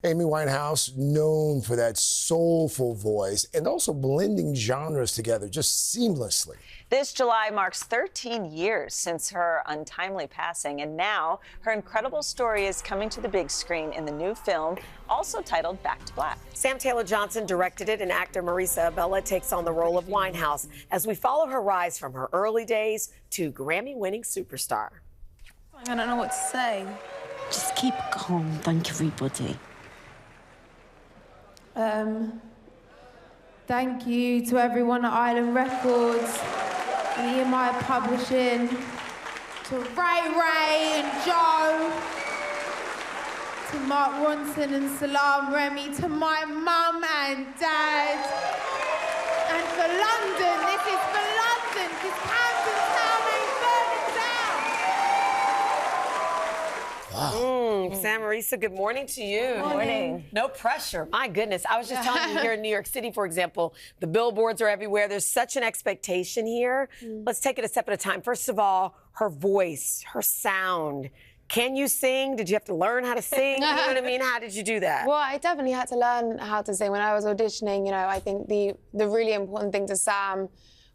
Amy Winehouse, known for that soulful voice and also blending genres together just seamlessly. This July marks 13 years since her untimely passing, and now her incredible story is coming to the big screen in the new film, also titled Back to Black. Sam Taylor Johnson directed it, and actor Marisa Abela takes on the role of Winehouse as we follow her rise from her early days to Grammy-winning superstar. I don't know what to say. Just keep calm, thank everybody. Thank you to everyone at Island Records, EMI Publishing, to Ray and Joe, to Mark Ronson and Salam Remy, to my mum and dad, and for London, this is for London, because Camden Town ain't burning down. Wow. Sam, Marisa, good morning to you. Good morning. No pressure. My goodness. I was just telling you here in New York City, for example, the billboards are everywhere. There's such an expectation here. Let's take it a step at a time. First of all, her voice, her sound. Can you sing? Did you have to learn how to sing? You know what I mean? How did you do that? Well, I definitely had to learn how to sing when I was auditioning. You know, I think the really important thing to Sam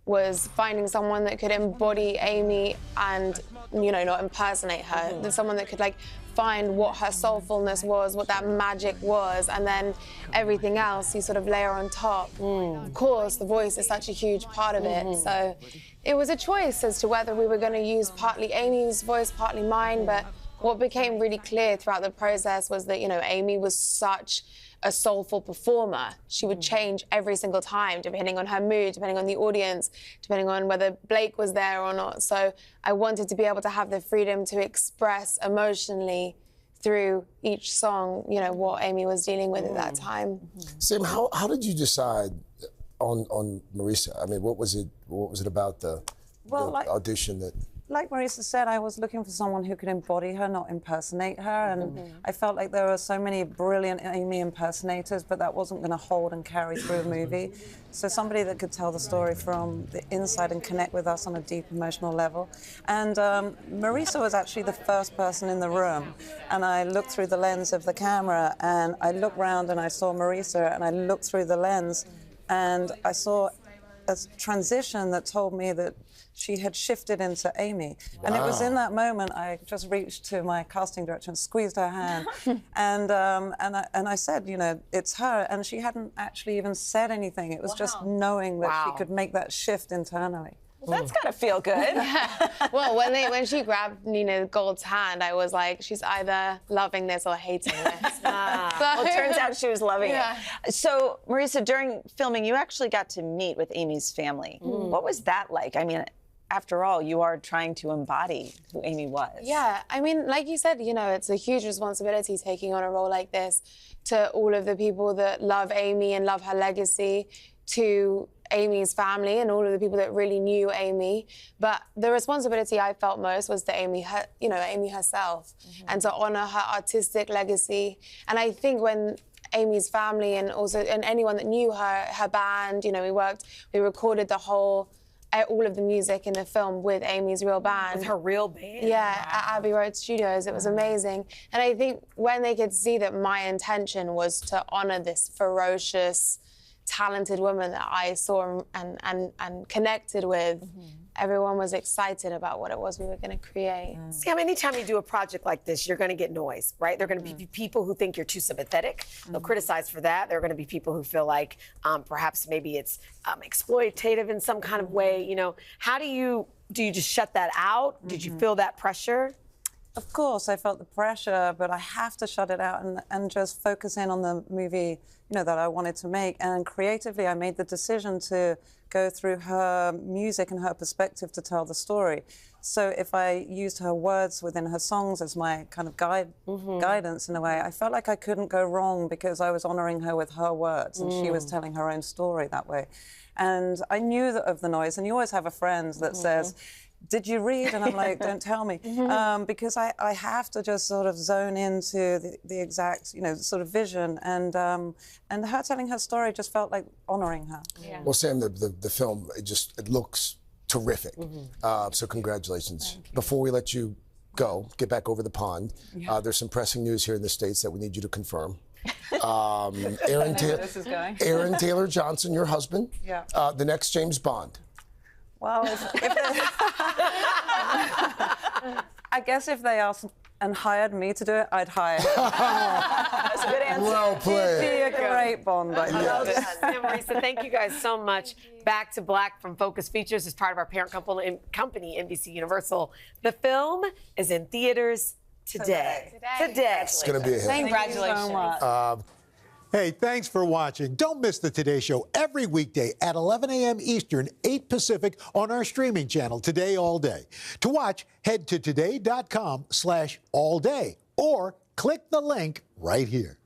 was finding someone that could embody Amy and, you know, not impersonate her. Someone that could, like, find what her soulfulness was, what that magic was, and then everything else you sort of layer on top. Of course, the voice is such a huge part of it, so it was a choice as to whether we were going to use partly Amy's voice, partly mine, but what became really clear throughout the process was that, you know, Amy was such a soulful performer. She would change every single time, depending on her mood, depending on the audience, depending on whether Blake was there or not. So I wanted to be able to have the freedom to express emotionally through each song, you know, what Amy was dealing with at that time. Sam, how did you decide on Marisa? I mean, what was it about the audition that... Like Marisa said, I was looking for someone who could embody her, not impersonate her, and I felt like there were so many brilliant Amy impersonators, but that wasn't going to hold and carry through a movie. So somebody that could tell the story from the inside and connect with us on a deep emotional level. And Marisa was actually the first person in the room, and I looked through the lens of the camera, and I looked round and I saw Marisa, and I looked through the lens, and I saw a transition that told me that she had shifted into Amy. Wow. And it was in that moment I just reached to my casting director and squeezed her hand. and I said, you know, it's her. And she hadn't actually even said anything. It was just knowing that she could make that shift internally. Well, that's gotta feel good. Well, when she grabbed Nina Gold's hand, I was like, she's either loving this or hating this. Well, it turns out she was loving it. So, Marisa, during filming, you actually got to meet with Amy's family. What was that like? I mean, after all, you are trying to embody who Amy was. Yeah, I mean, like you said, you know, it's a huge responsibility taking on a role like this, to all of the people that love Amy and love her legacy, to Amy's family and all of the people that really knew Amy. But the responsibility I felt most was to Amy herself, and to honor her artistic legacy. And I think when Amy's family and anyone that knew her band, you know, we recorded all of the music in the film with Amy's real band. With her real band? Yeah, at Abbey Road Studios. It was amazing. And I think when they could see that my intention was to honor this ferocious, talented woman that I saw and connected with, everyone was excited about what it was we were going to create. Sam, anytime you do a project like this, you're going to get noise, right? There are going to be people who think you're too sympathetic. They'll criticize for that. There are going to be people who feel like perhaps maybe it's exploitative in some kind of way. You know, how do you just shut that out? Did you feel that pressure? Of course, I felt the pressure, but I have to shut it out and just focus in on the movie, you know, that I wanted to make. And creatively, I made the decision to go through her music and her perspective to tell the story. So if I used her words within her songs as my kind of guidance in a way, I felt like I couldn't go wrong because I was honoring her with her words and she was telling her own story that way. And I knew that of the noise, and you always have a friend that says, did you read? And I'm like, don't tell me. Because I have to just sort of zone into the exact, you know, sort of vision. And her telling her story just felt like honoring her. Yeah. Well, Sam, the film, it looks terrific. So congratulations. Before we let you go, get back over the pond, there's some pressing news here in the States that we need you to confirm. Aaron, this is going. Aaron Taylor Johnson, your husband. Yeah. The next James Bond. Well, I guess if they asked and hired me to do it, I'd hire him. That's a good answer. Well played. He'd be a great Bond. I Well done. Marisa, thank you guys so much. Back to Black from Focus Features is part of our parent company, NBC Universal. The film is in theaters today. It's going to be a hit. Congratulations. Thank you so much. Hey, thanks for watching. Don't miss the Today Show every weekday at 11 a.m. Eastern, 8 Pacific on our streaming channel, Today All Day. To watch, head to today.com/allday or click the link right here.